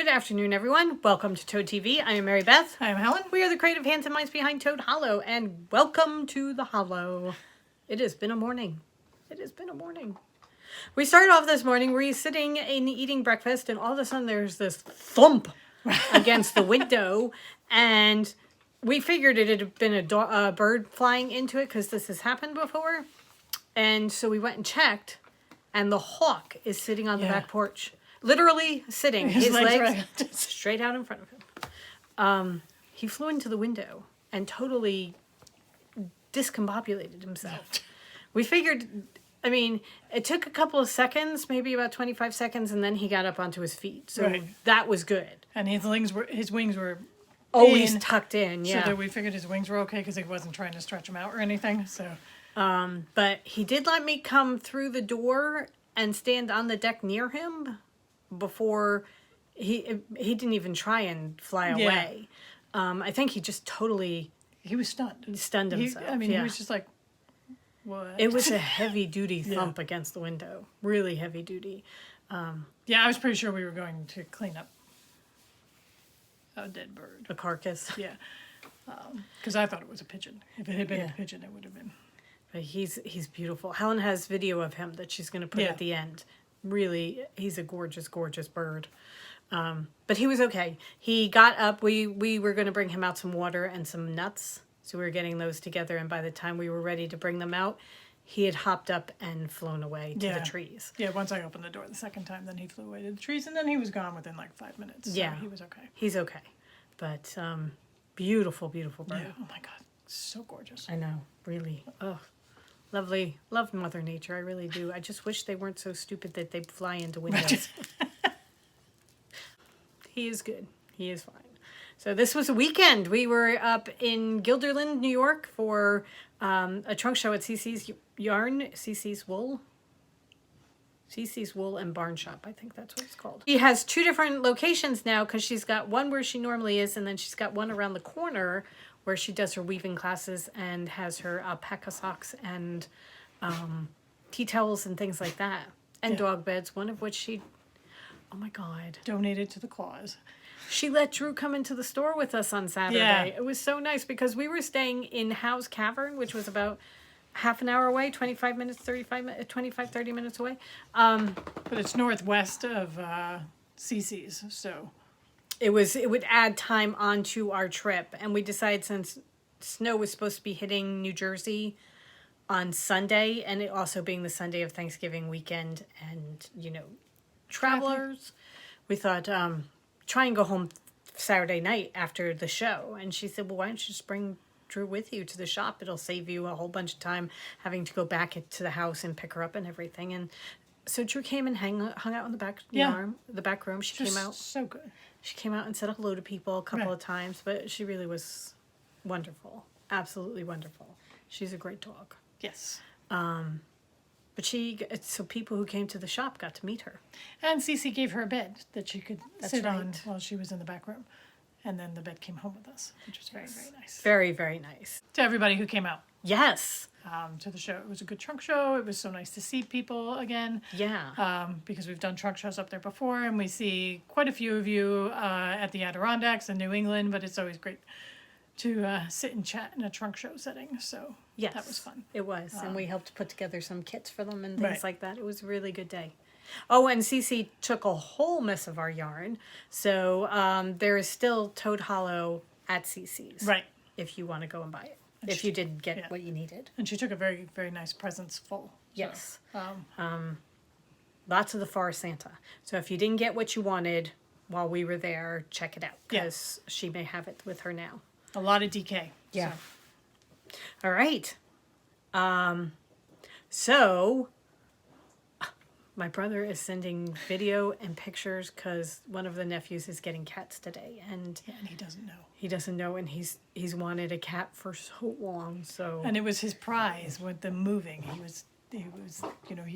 Good afternoon, everyone. Welcome to Toad TV. I am Mary Beth. I'm Helen. We are the creative hands and minds behind Toad Hollow, and welcome to the Hollow. It has been a morning. It has been a morning. We started off this morning, we're sitting and eating breakfast, and all of a sudden there's this thump against the window, and we figured it had been a bird flying into it because this has happened before. And so we went and checked, and the hawk is sitting on the back porch. Literally sitting, his legs straight out in front of him. He flew into the window and totally discombobulated himself. We figured, I mean, it took a couple of seconds, maybe about 25 seconds, and then he got up onto his feet. So that was good. And his wings were always tucked in, So that we figured his wings were okay because he wasn't trying to stretch them out or anything. So, but he did let me come through the door and stand on the deck near him before he didn't even try and fly away. I think he just totally... He was stunned. Stunned himself. He was just like, what? It was a heavy-duty thump against the window. Really heavy-duty. Yeah, I was pretty sure we were going to clean up a dead bird. A carcass. Yeah. Because I thought it was a pigeon. If it had been a pigeon, it would have been. But he's beautiful. Helen has video of him that she's going to put at the end. Really, he's a gorgeous, gorgeous bird. But he was okay. He got up. We were going to bring him out some water and some nuts. So we were getting those together. And by the time we were ready to bring them out, he had hopped up and flown away to the trees. Yeah, once I opened the door the second time, then he flew away to the trees. And then he was gone within like 5 minutes. So he was okay. He's okay. But beautiful, beautiful bird. Yeah. Oh, my God. So gorgeous. I know. Really. Oh. Lovely. Love Mother Nature. I really do. I just wish they weren't so stupid that they'd fly into windows. He is good. He is fine. So this was a weekend. We were up in Guilderland, New York for a trunk show at CC's Yarn, CC's Wool. CC's Wool and Barn Shop. I think that's what it's called. She has two different locations now because she's got one where she normally is, and then she's got one around the corner where she does her weaving classes and has her alpaca socks and tea towels and things like that. And dog beds, one of which she, oh my God. Donated to the claws. She let Drew come into the store with us on Saturday. Yeah. It was so nice because we were staying in Howe's Cavern, which was about half an hour away, 30 minutes away. But it's northwest of CC's, so... It would add time onto our trip, and we decided since snow was supposed to be hitting New Jersey on Sunday, and it also being the Sunday of Thanksgiving weekend, and travelers, we thought try and go home Saturday night after the show. And she said, well, why don't you just bring Drew with you to the shop? It'll save you a whole bunch of time having to go back to the house and pick her up and everything. And so Drew came and hung out in the back the back room. She came out. So good. She came out and said hello to people a couple of times, but she really was wonderful. Absolutely wonderful. She's a great dog. Yes. But so people who came to the shop got to meet her. And Cece gave her a bed that she could sit on while she was in the back room. And then the bed came home with us, which was very, very nice. Very, very nice. To everybody who came out. Yes. To the show. It was a good trunk show. It was so nice to see people again. Yeah. Because we've done trunk shows up there before, and we see quite a few of you at the Adirondacks in New England, but it's always great to sit and chat in a trunk show setting. So that was fun. It was. And we helped put together some kits for them and things like that. It was a really good day. Oh, and Cece took a whole mess of our yarn. So there is still Toad Hollow at Cece's. Right. If you want to go and buy it. If you didn't get what you needed. And she took a very, very nice presents full. Yes. Lots of the Forest Santa. So if you didn't get what you wanted while we were there, check it out. Because she may have it with her now. A lot of DK. Yeah. So. All right. So my brother is sending video and pictures because one of the nephews is getting cats today, and he doesn't know. He doesn't know, and he's wanted a cat for so long. So and it was his prize with them moving. He was he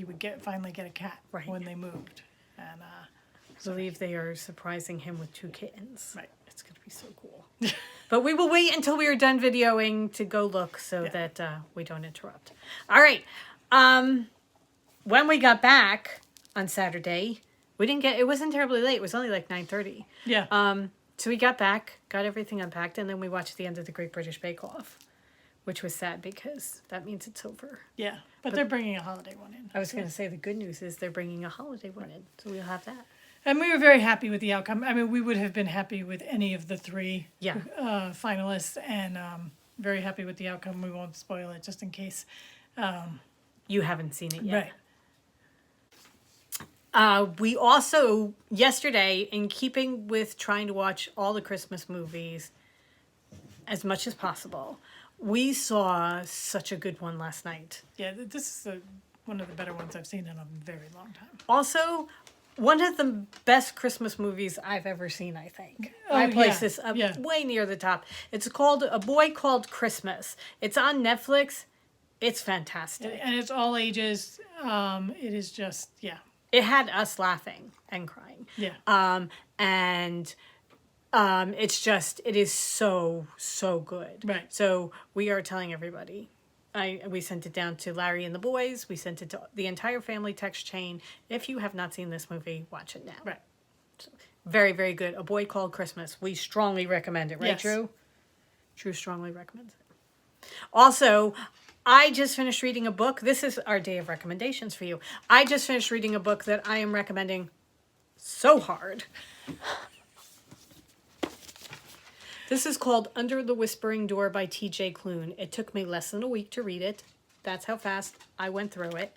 would finally get a cat when they moved, and I believe they are surprising him with 2 kittens. Right. It's going to be so cool. But we will wait until we are done videoing to go look so that we don't interrupt. All right. When we got back on Saturday, We didn't get, it wasn't terribly late. It was only like 9:30. Yeah. So we got back, got everything unpacked, and then we watched the end of the Great British Bake Off, which was sad because that means it's over. Yeah. But they're bringing a holiday one in. I was going to say the good news is they're bringing a holiday one in, so we'll have that. And we were very happy with the outcome. I mean, we would have been happy with any of the three finalists, and very happy with the outcome. We won't spoil it just in case. You haven't seen it yet. Right. We also, yesterday, in keeping with trying to watch all the Christmas movies as much as possible, we saw such a good one last night. Yeah, this is one of the better ones I've seen in a very long time. Also, one of the best Christmas movies I've ever seen, I think. I place this up way near the top. It's called A Boy Called Christmas. It's on Netflix. It's fantastic. And it's all ages. It is just, It had us laughing and crying. Yeah. It's just, it is so, so good. Right. So we are telling everybody. We sent it down to Larry and the boys. We sent it to the entire family text chain. If you have not seen this movie, watch it now. Right. So, very, very good. A Boy Called Christmas. We strongly recommend it, right, Yes. Drew? Drew strongly recommends it. Also, I just finished reading a book. This is our day of recommendations for you. I just finished reading a book that I am recommending so hard. This is called Under the Whispering Door by T.J. Klune. It took me less than a week to read it. That's how fast I went through it.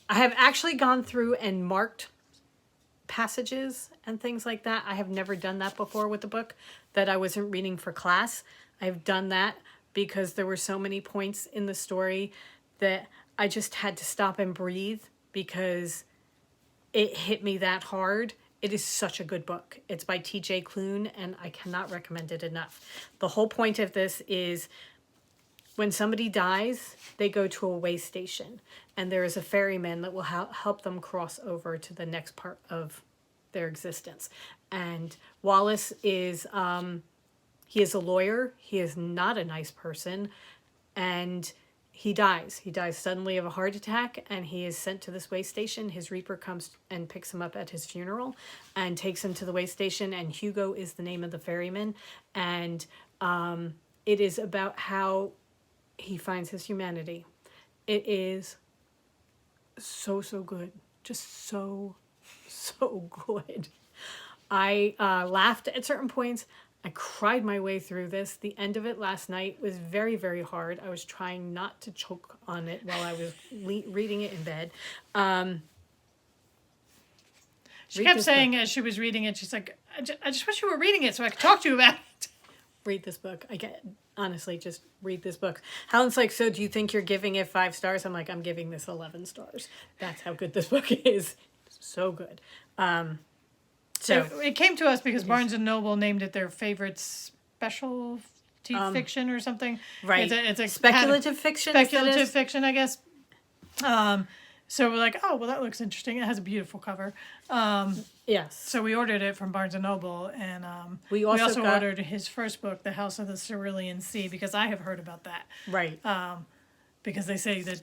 I have actually gone through and marked passages and things like that. I have never done that before with the book that I wasn't reading for class. I've done that because there were so many points in the story that I just had to stop and breathe because it hit me that hard. It is such a good book. It's by T.J. Klune, and I cannot recommend it enough. The whole point of this is when somebody dies, they go to a way station, and there is a ferryman that will help them cross over to the next part of their existence. And Wallace is, he is a lawyer. He is not a nice person, and he dies. He dies suddenly of a heart attack, and he is sent to this way station. His reaper comes and picks him up at his funeral and takes him to the way station, and Hugo is the name of the ferryman. And it is about how he finds his humanity. It is so, so good. Just so, so good. I laughed at certain points. I cried my way through this. The end of it last night was very, very hard. I was trying not to choke on it while I was reading it in bed. She kept saying as she was reading it, she's like, I just wish you were reading it so I could talk to you about it. Read this book. Honestly, just read this book. Helen's like, so do you think you're giving it 5 stars? I'm like, I'm giving this 11 stars. That's how good this book is. So good. So it came to us because Barnes and Noble named it their favorite specialty fiction or something. Right. It's a speculative fiction. Speculative fiction, I guess. So we're like, oh, well, that looks interesting. It has a beautiful cover. Yes. So we ordered it from Barnes and Noble, and we also also ordered his first book, The House of the Cerulean Sea, because I have heard about that. Right. Because they say that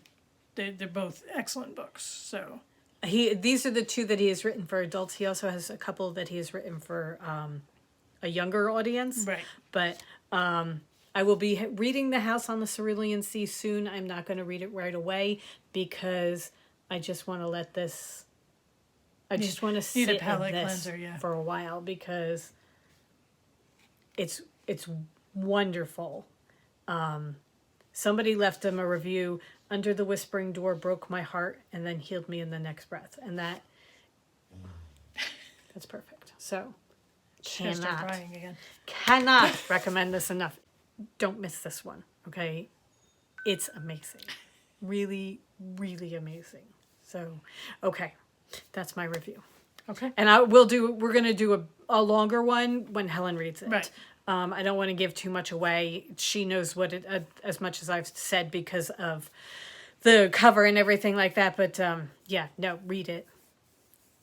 they're both excellent books. So these are the 2 that he has written for adults. He also has a couple that he has written for a younger audience. Right. But I will be reading The House on the Cerulean Sea soon. I'm not going to read it right away because I just want to let this. I just want to sit in this for a while because it's wonderful. Somebody left him a review. Under the Whispering Door broke my heart and then healed me in the next breath, and that's perfect. So cannot recommend this enough. Don't miss this one. Okay, it's amazing, really, really amazing. So, okay, that's my review. Okay, and we're gonna do a longer one when Helen reads it. Right. I don't want to give too much away. She knows what it as much as I've said because of the cover and everything like that. But read it.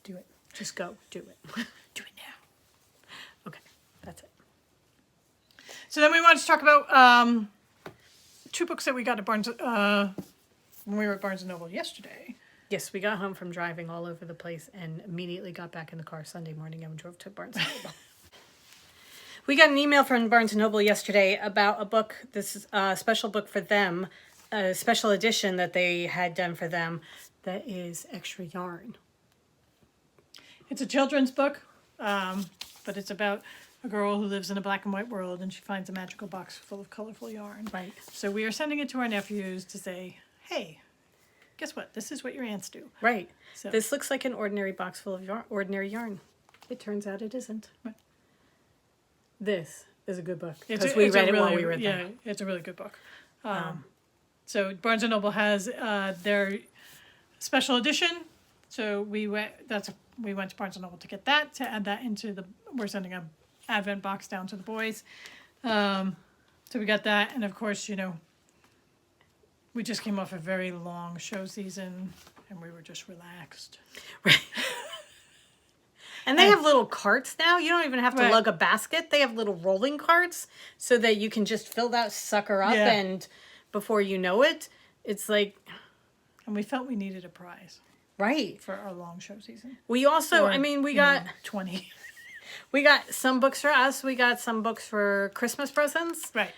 Do it. Just go. Do it. Do it now. Okay, that's it. So then we wanted to talk about 2 books that we got at Barnes when we were at Barnes and Noble yesterday. Yes, we got home from driving all over the place and immediately got back in the car Sunday morning and drove to Barnes & Noble. We got an email from Barnes & Noble yesterday about a book, this is a special book for them, a special edition that they had done for them that is extra yarn. It's a children's book, but it's about a girl who lives in a black and white world and she finds a magical box full of colorful yarn. Right. So we are sending it to our nephews to say, hey, guess what? This is what your aunts do. Right. So. This looks like an ordinary box full of ordinary yarn. It turns out it isn't. Right. This is a good book because we read it while we were there. Yeah, it's a really good book. So Barnes & Noble has their special edition. So we went to Barnes & Noble to get that, to add that into we're sending a Advent box down to the boys. So we got that. And of course, we just came off a very long show season and we were just relaxed. Right. And they have little carts now. You don't even have to Right. lug a basket. They have little rolling carts so that you can just fill that sucker up and before you know it, it's like... And we felt we needed a prize. Right. For our long show season. We also, we got... 20. We got some books for us. We got some books for Christmas presents. Right.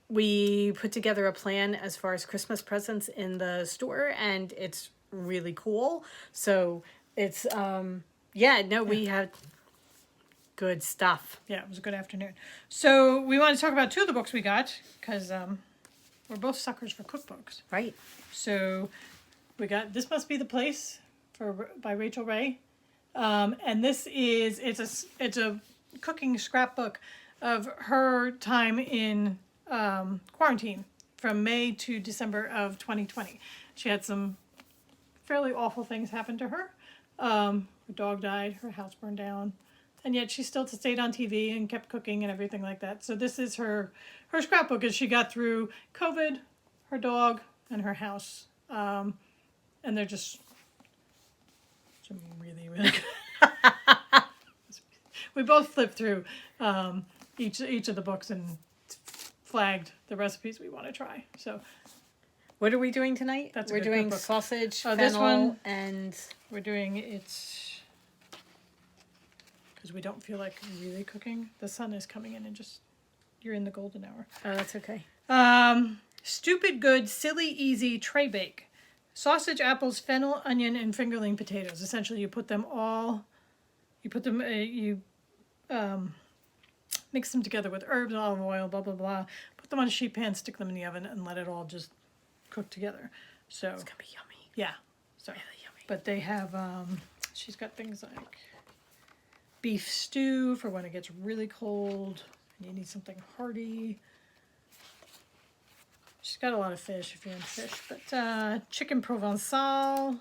We put together a plan as far as Christmas presents in the store, and it's really cool. So it's, we had good stuff. Yeah, it was a good afternoon. So we want to talk about two of the books we got, because we're both suckers for cookbooks. Right. So we got This Must Be the Place by Rachel Ray. And this is, it's a cooking scrapbook of her time in quarantine from May to December of 2020. She had some fairly awful things happen to her. Her dog died, her house burned down, and yet she still stayed on TV and kept cooking and everything like that. So this is her scrapbook as she got through COVID, her dog, and her house. And they're just some really, really good. We both flipped through each of the books and flagged the recipes we want to try. So, what are we doing tonight? We're doing cookbook. sausage, fennel, this one, and we're doing it's because we don't feel like really cooking. The sun is coming in and just you're in the golden hour. Oh, that's okay. Stupid good, silly easy tray bake. Sausage, apples, fennel, onion, and fingerling potatoes. Essentially, you mix them together with herbs, olive oil, blah, blah, blah. Put them on a sheet pan, stick them in the oven, and let it all just cook together. So It's going to be yummy. yeah. So, Really yummy. but they have, she's got things like beef stew for when it gets really cold and you need something hearty. She's got a lot of fish if you're into fish, but chicken Provençal.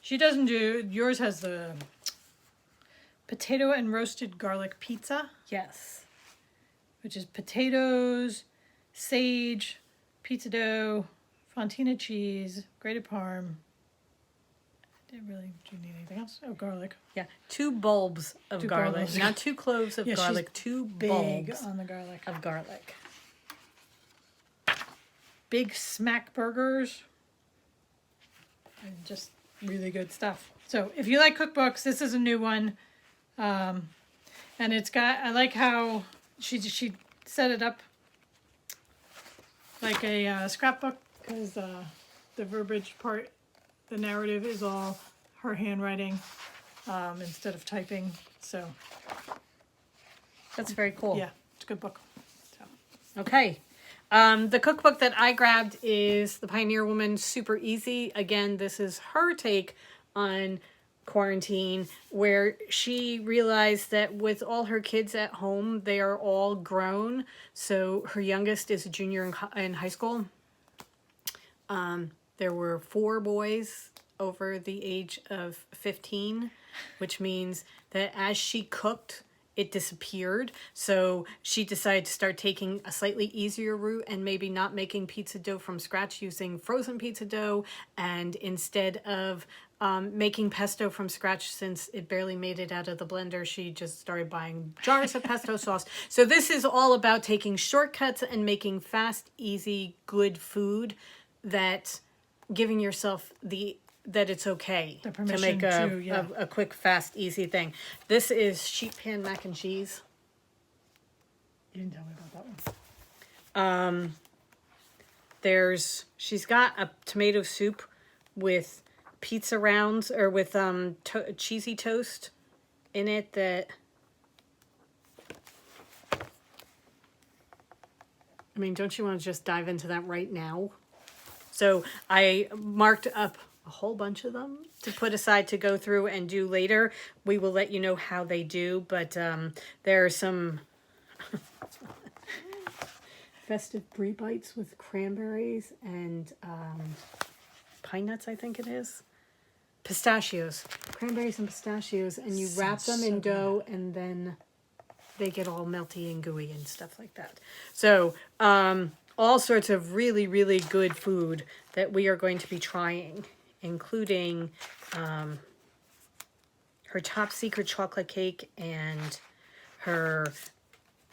She doesn't do, yours has the potato and roasted garlic pizza, Yes. which is potatoes, sage, pizza dough, fontina cheese, grated parm. Do you need anything else? Oh, garlic. Yeah. 2 bulbs of Two garlic. bulbs. Not 2 cloves of Yeah, she's garlic. 2 Big bulbs on the garlic. of garlic. Big smack burgers. And just really good stuff. So if you like cookbooks, this is a new one. And it's got, I like how she set it up like a scrapbook because the verbiage part, the narrative is all her handwriting instead of typing. So That's very cool. yeah, it's a good book. So. Okay. The cookbook that I grabbed is The Pioneer Woman Super Easy. Again, this is her take on quarantine, where she realized that with all her kids at home, they are all grown. So her youngest is a junior in high school. There were 4 boys over the age of 15, which means that as she cooked, it disappeared. So she decided to start taking a slightly easier route and maybe not making pizza dough from scratch, using frozen pizza dough. And instead of making pesto from scratch, since it barely made it out of the blender, she just started buying jars of pesto sauce. So this is all about taking shortcuts and making fast, easy, good food that giving yourself that it's okay The to permission make to, a quick, fast, easy thing. This is sheet pan mac and cheese. You didn't tell me about that one. She's got a tomato soup with pizza rounds or with cheesy toast in it that, I mean, don't you want to just dive into that right now? So I marked up a whole bunch of them to put aside to go through and do later. We will let you know how they do, but there are some festive brie bites with cranberries and pine nuts, I think it is. Pistachios. Cranberries and pistachios, and you wrap them in dough, and then they get all melty and gooey and stuff like that. So, all sorts of really, really good food that we are going to be trying, including her top secret chocolate cake and her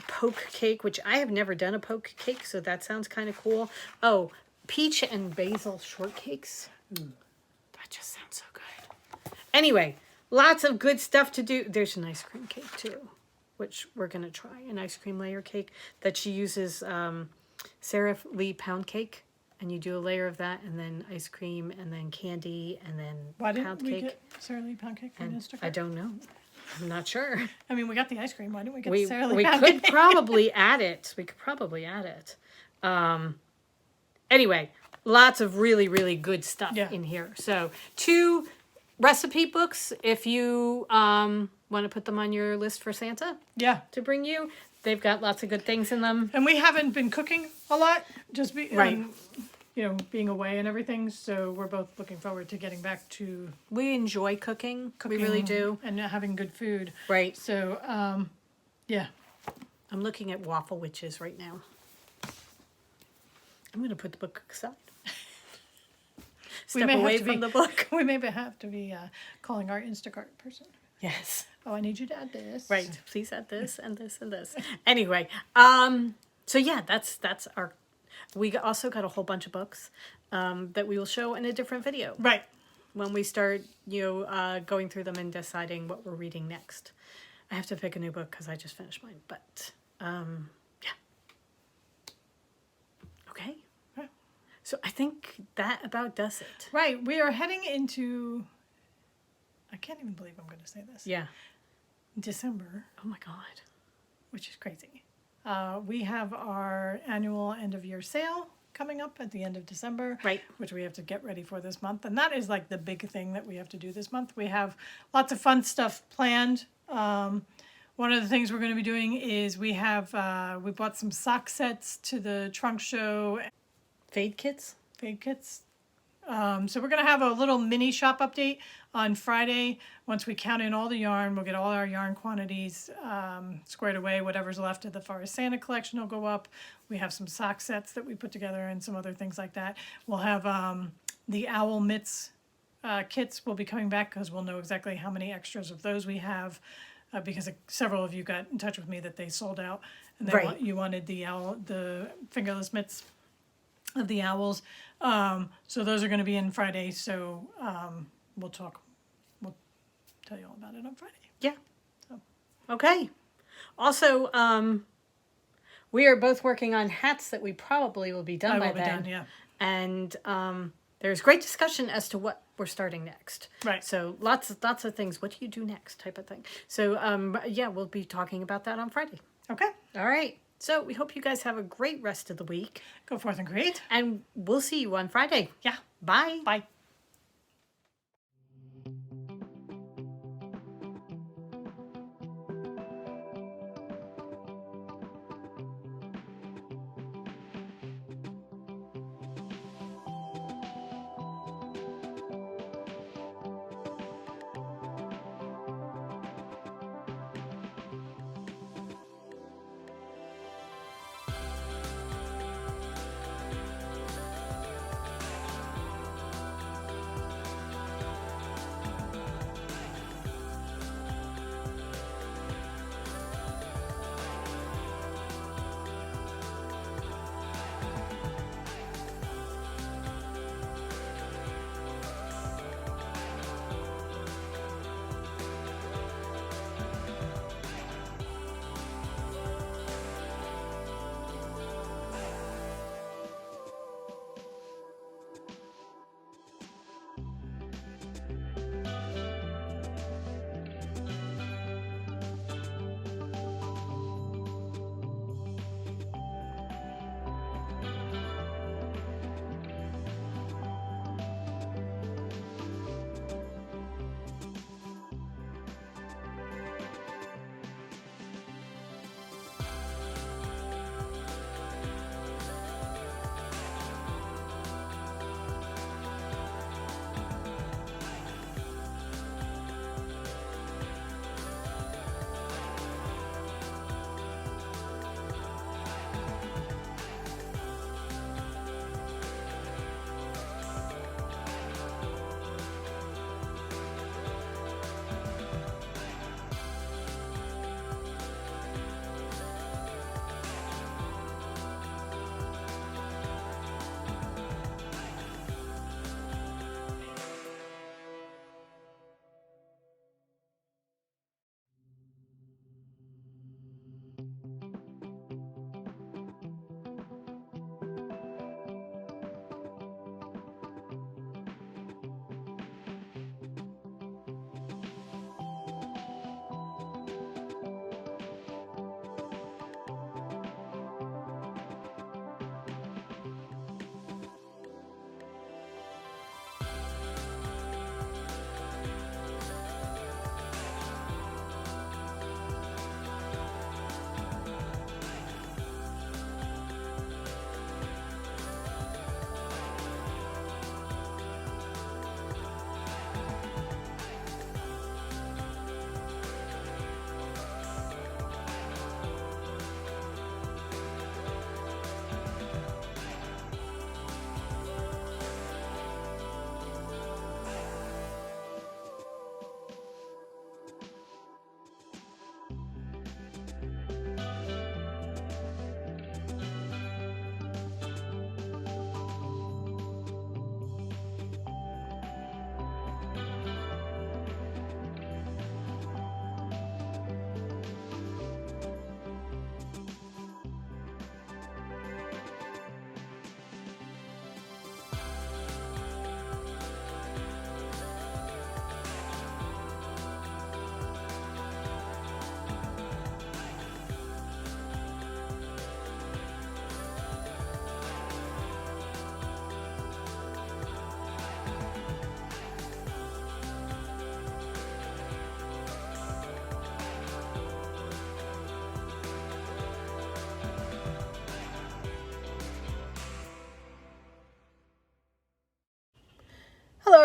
poke cake, which I have never done a poke cake, so that sounds kind of cool. Oh, peach and basil shortcakes. That just sounds so good. Anyway, lots of good stuff to do. There's an ice cream cake too, which we're going to try. An ice cream layer cake that she uses Sarah Lee pound cake. And you do a layer of that, and then ice cream, and then candy, and then Why pound didn't we cake. get Sarah Lee pound cake from And Instacart? I don't know. I'm not sure. I mean, we got the ice cream. Why didn't we get We the Sarah Lee pound could cake? probably add it. We could probably add it. Anyway, lots of really, really good stuff in here. So 2 recipe books if you want to put them on your list for Santa to bring you. They've got lots of good things in them. And we haven't been cooking a lot, just Right. Being away and everything. So we're both looking forward to getting back to We enjoy cooking. We really do. and having good food. Right. So, yeah. I'm looking at Waffle Witches right now. I'm going to put the book aside. Step away from the book. We may have to be calling our Instacart person. Yes. Oh, I need you to add this. Right. Please add this and this and this. Anyway, so yeah, that's our. We also got a whole bunch of books that we will show in a different video. Right. When we start, going through them and deciding what we're reading next. I have to pick a new book because I just finished mine. But yeah. Okay. Right. So I think that about does it. Right. We are heading into. I can't even believe I'm going to say this. Yeah. December. Oh my God. Which is crazy. We have our annual end of year sale coming up at the end of December. Right. Which we have to get ready for this month. And that is like the big thing that we have to do this month. We have lots of fun stuff planned. One of the things we're going to be doing is we bought some sock sets to the trunk show. Fade kits? Fade kits. So we're going to have a little mini shop update on Friday. Once we count in all the yarn, we'll get all our yarn quantities squared away. Whatever's left of the Forest Santa collection will go up. We have some sock sets that we put together and some other things like that. We'll have the Owl Mitts kits will be coming back because we'll know exactly how many extras of those we have because several of you got in touch with me that they sold out. And you wanted the fingerless mitts of the owls. So those are going to be in Friday. So we'll tell you all about it on Friday. Yeah. Okay. Also, we are both working on hats that we probably will be done by then. Yeah. And there's great discussion as to what we're starting next. Right. So lots of things. What do you do next type of thing. So yeah, we'll be talking about that on Friday. Okay. All right. So we hope you guys have a great rest of the week. Go forth and create. And we'll see you on Friday. Yeah. Bye. Bye.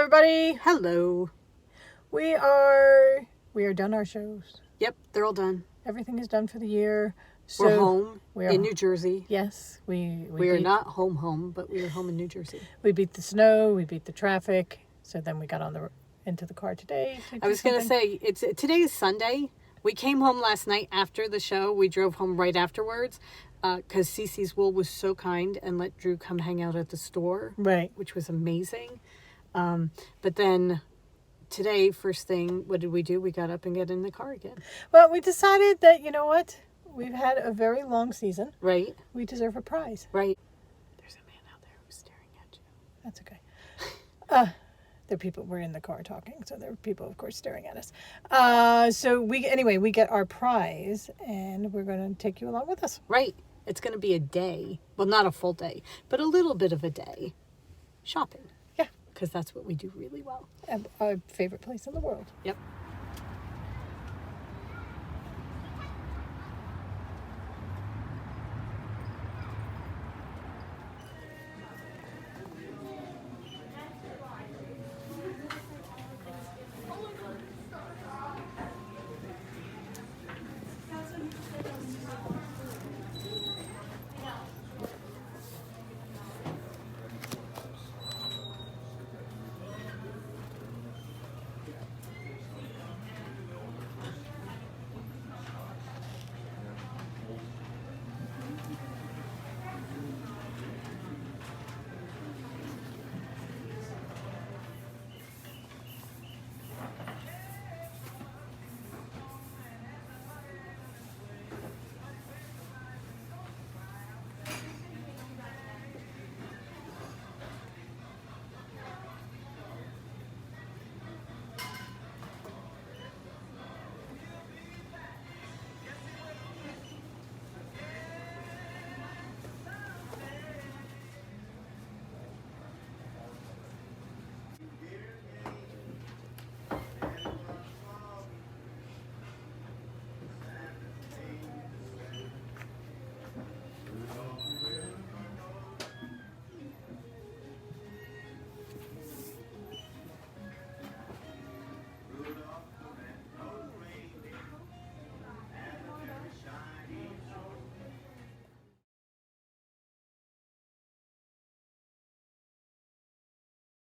everybody. Hello. We are done our shows. Yep, they're all done. Everything is done for the year. So we're home in New Jersey. Yes, we are not home, but we are home in New Jersey. We beat the snow, we beat the traffic. So then we got into the car today. I was going to say, today is Sunday. We came home last night after the show. We drove home right afterwards because Cece's Wool was so kind and let Drew come hang out at the store. Right. Which was amazing. But then today, first thing, what did we do? We got up and got in the car again. Well, we decided that, you know what? We've had a very long season. Right. We deserve a prize. Right. There's a man out there who's staring at you. That's okay. We're in the car talking, so there are people, of course, staring at us. So we get our prize, and we're going to take you along with us. Right. It's going to be a day. Well, not a full day, but a little bit of a day. Shopping. Yeah. Because that's what we do really well. Our favorite place in the world. Yep.